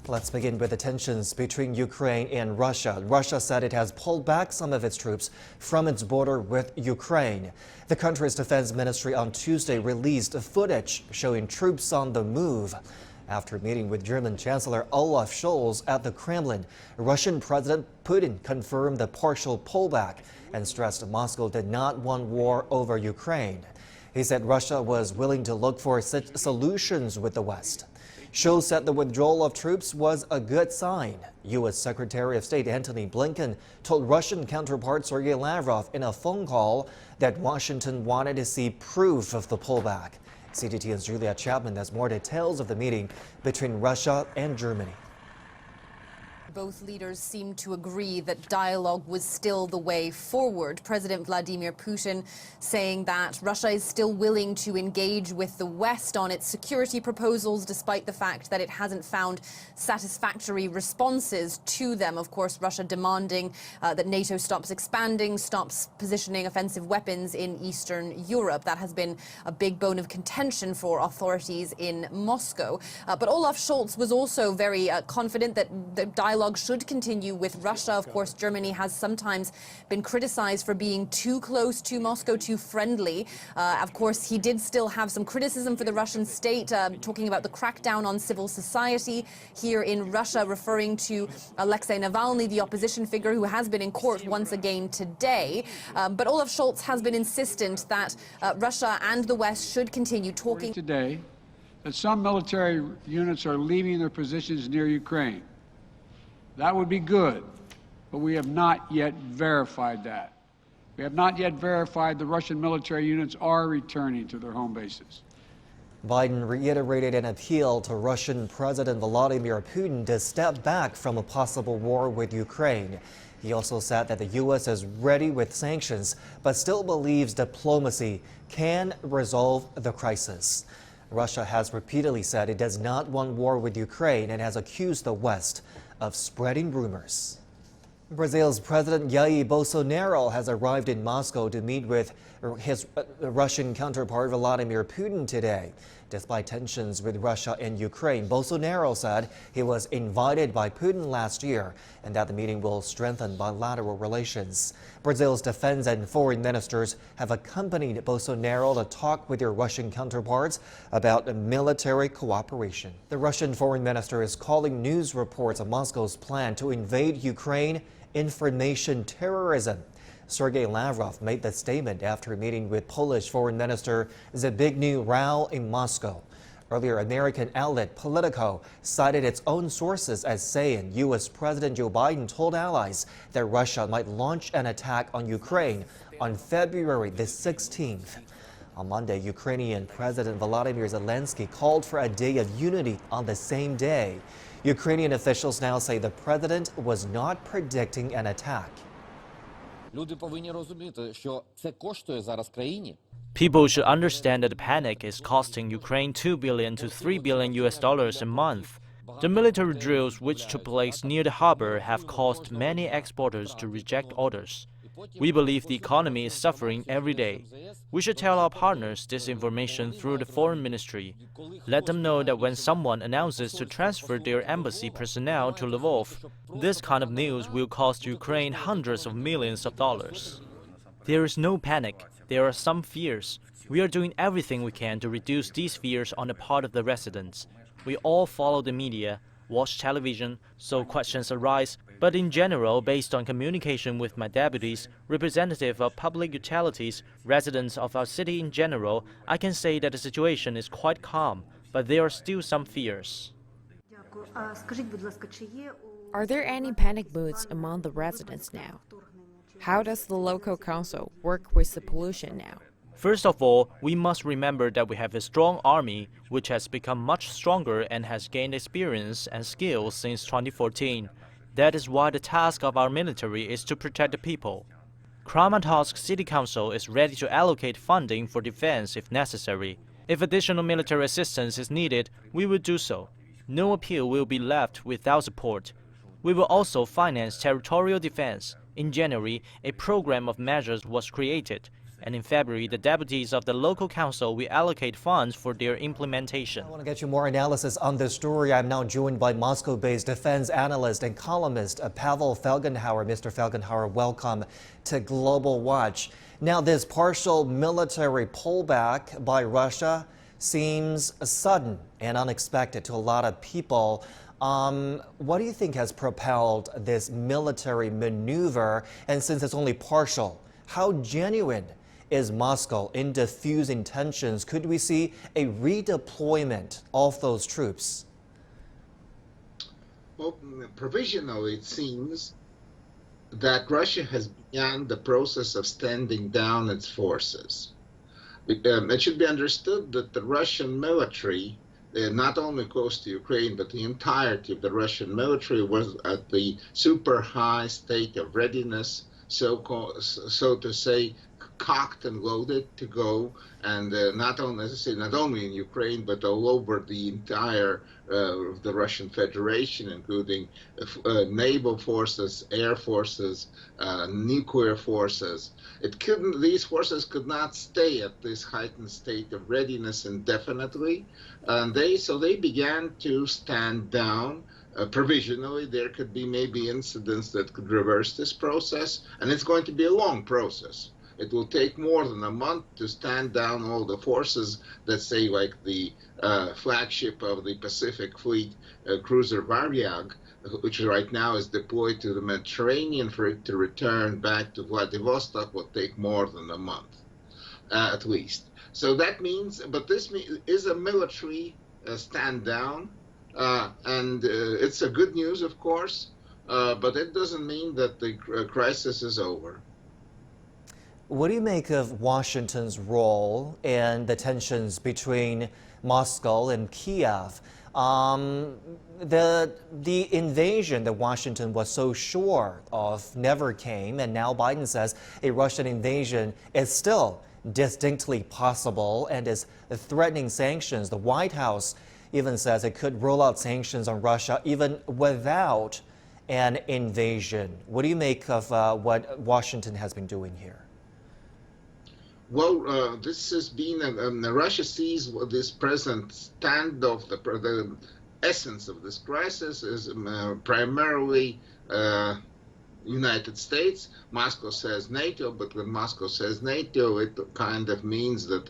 Let's begin with the tensions between Ukraine and Russia. Russia said it has pulled back some of its troops from its border with Ukraine. The country's defense ministry on Tuesday released footage showing troops on the move. After meeting with German Chancellor Olaf Scholz at the Kremlin, Russian President Putin confirmed the partial pullback and stressed Moscow did not want war over Ukraine. He said Russia was willing to look for solutions with the West. Scholz said the withdrawal of troops was a good sign. U.S. Secretary of State Antony Blinken told Russian counterpart Sergei Lavrov in a phone call that Washington wanted to see proof of the pullback. CTTN's Julia Chapman has more details of the meeting between Russia and Germany. Both leaders seemed to agree that dialogue was still the way forward. President Vladimir Putin saying that Russia is still willing to engage with the West on its security proposals, despite the fact that it hasn't found satisfactory responses to them. Of course, Russia demanding that NATO stops expanding, stops positioning offensive weapons in Eastern Europe. That has been a big bone of contention for authorities in Moscow. But Olaf Scholz was also very confident that the dialogue should continue with Russia. Of course, Germany has sometimes been criticized for being too close to Moscow, too friendly. Of course, he did still have some criticism for the Russian state, talking about the crackdown on civil society here in Russia, referring to Alexei Navalny, the opposition figure who has been in court once again today. But Olaf Scholz has been insistent that Russia and the West should continue talking. Today, that some military units are leaving their positions near Ukraine. That would be good, but we have not yet verified that. We have not yet verified the Russian military units are returning to their home bases. Biden reiterated an appeal to Russian President Vladimir Putin to step back from a possible war with Ukraine. He also said that the U.S. is ready with sanctions, but still believes diplomacy can resolve the crisis. Russia has repeatedly said it does not want war with Ukraine and has accused the West of spreading rumors. Brazil's President Jair Bolsonaro has arrived in Moscow to meet with his Russian counterpart Vladimir Putin today. Despite tensions with Russia and Ukraine, Bolsonaro said he was invited by Putin last year and that the meeting will strengthen bilateral relations. Brazil's defense and foreign ministers have accompanied Bolsonaro to talk with their Russian counterparts about military cooperation. The Russian foreign minister is calling news reports of Moscow's plan to invade Ukraine information terrorism. Sergei Lavrov made the statement after meeting with Polish Foreign Minister Zbigniew Rau in Moscow. Earlier, American outlet Politico cited its own sources as saying U.S. President Joe Biden told allies that Russia might launch an attack on Ukraine on February the 16th. On Monday, Ukrainian President Volodymyr Zelensky called for a day of unity on the same day. Ukrainian officials now say the president was not predicting an attack. People should understand that the panic is costing Ukraine $2 billion to $3 billion a month. The military drills which took place near the harbor have caused many exporters to reject orders. We believe the economy is suffering every day. We should tell our partners this information through the foreign ministry. Let them know that when someone announces to transfer their embassy personnel to Lvov, this kind of news will cost Ukraine hundreds of millions of dollars. There is no panic. There are some fears. We are doing everything we can to reduce these fears on the part of the residents. We all follow the media, watch television, so questions arise. But in general, based on communication with my deputies, representative of public utilities, residents of our city in general, I can say that the situation is quite calm, but there are still some fears. Are there any panic moods among the residents now? How does the local council work with the pollution now? First of all, we must remember that we have a strong army, which has become much stronger and has gained experience and skills since 2014. That is why the task of our military is to protect the people. Kramatorsk City Council is ready to allocate funding for defense if necessary. If additional military assistance is needed, we will do so. No appeal will be left without support. We will also finance territorial defense. In January, a program of measures was created. And in February, the deputies of the local council will allocate funds for their implementation. I want to get you more analysis on this story. I'm now joined by Moscow-based defense analyst and columnist Pavel Falkenhauer. Mr. Falkenhauer, welcome to Global Watch. Now, this partial military pullback by Russia seems sudden and unexpected to a lot of people. What do you think has propelled this military maneuver? And since it's only partial, how genuine is Moscow in diffusing tensions? Could we see a redeployment of those troops? Well, provisionally, it seems that Russia has begun the process of standing down its forces. It should be understood that the Russian military, not only close to Ukraine, but the entirety of the Russian military was at the super high state of readiness, so to say, cocked and loaded to go, and not only, as I say, not only in Ukraine, but all over the entire the Russian Federation, including naval forces, air forces, nuclear forces. These forces could not stay at this heightened state of readiness indefinitely, and they began to stand down. Provisionally, there could be maybe incidents that could reverse this process, and it's going to be a long process. It will take more than a month to stand down all the forces that, say, like the flagship of the Pacific Fleet, cruiser Varyag, which right now is deployed to the Mediterranean. For it to return back to Vladivostok will take more than a month, at least. So that means, but this is a military stand down, and it's a good news, of course, but it doesn't mean that the crisis is over. What do you make of Washington's role in the tensions between Moscow and Kiev? The invasion that Washington was so sure of never came, and now Biden says a Russian invasion is still distinctly possible and is threatening sanctions. The White House even says it could roll out sanctions on Russia even without an invasion. What do you make of what Washington has been doing here? Well, this has been, Russia sees this present standoff, the essence of this crisis is primarily United States. Moscow says NATO, but when Moscow says NATO, it kind of means that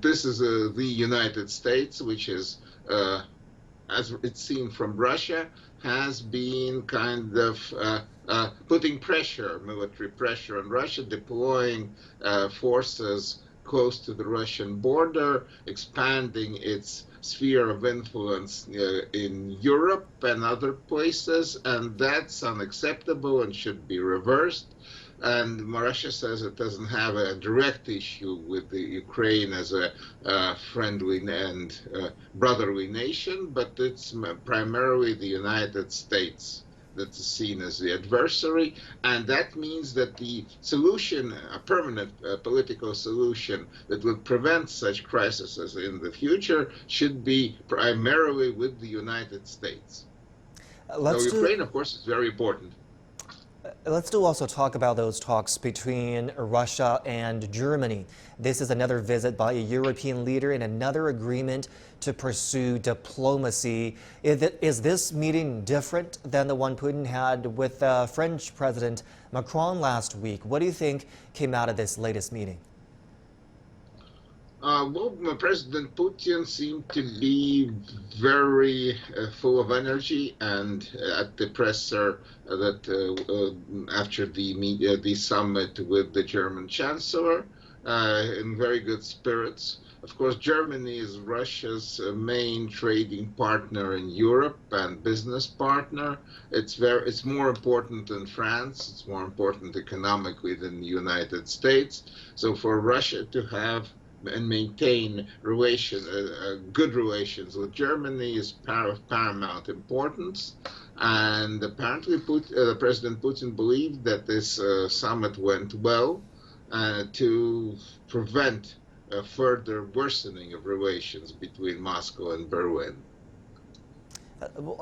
this is the United States, which is, as it's seen from Russia, has been kind of putting pressure, military pressure on Russia, deploying forces close to the Russian border, expanding its sphere of influence in Europe and other places, and that's unacceptable and should be reversed. And Russia says it doesn't have a direct issue with the Ukraine as a friendly and brotherly nation, but it's primarily the United States that's seen as the adversary. And that means that the solution, a permanent political solution that would prevent such crises in the future, should be primarily with the United States. So Ukraine, of course, is very important. Let's also talk about those talks between Russia and Germany. This is another visit by a European leader and another agreement to pursue diplomacy. Is this meeting different than the one Putin had with French President Macron last week? What do you think came out of this latest meeting? Well, President Putin seemed to be very full of energy, and at the presser that after the summit with the German Chancellor, in very good spirits. Of course, Germany is Russia's main trading partner in Europe and business partner. It's more important than France. It's more important economically than the United States. So for Russia to have and maintain good relations with Germany is of paramount importance. And apparently President Putin believed that this summit went well to prevent a further worsening of relations between Moscow and Berlin.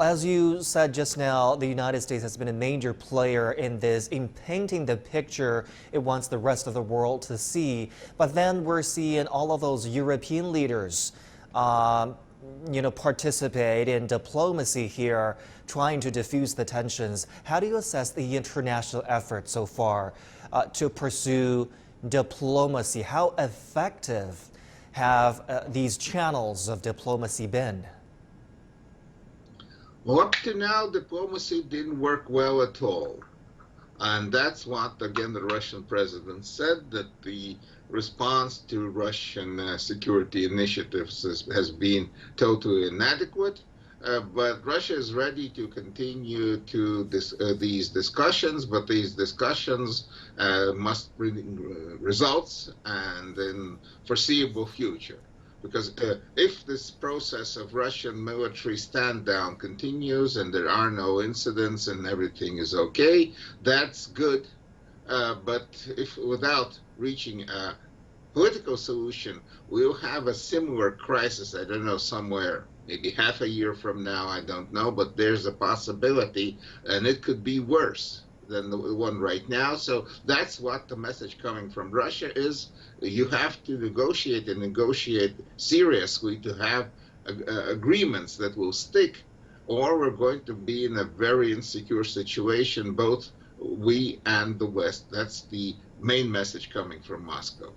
As you said just now, the United States has been a major player in this, in painting the picture it wants the rest of the world to see. But then we're seeing all of those European leaders, participate in diplomacy here, trying to diffuse the tensions. How do you assess the international effort so far to pursue diplomacy? How effective have these channels of diplomacy been? Well, up to now, diplomacy didn't work well at all. And that's what, again, the Russian president said, that the response to Russian security initiatives has been totally inadequate. But Russia is ready to continue to these discussions, but these discussions must bring results and in foreseeable future. Because if this process of Russian military stand down continues and there are no incidents and everything is okay, that's good. But if without reaching a political solution, we'll have a similar crisis, I don't know, somewhere, maybe half a year from now, I don't know, but there's a possibility, and it could be worse than the one right now. So that's what the message coming from Russia is. You have to negotiate and negotiate seriously to have agreements that will stick, or we're going to be in a very insecure situation, both we and the West. That's the main message coming from Moscow.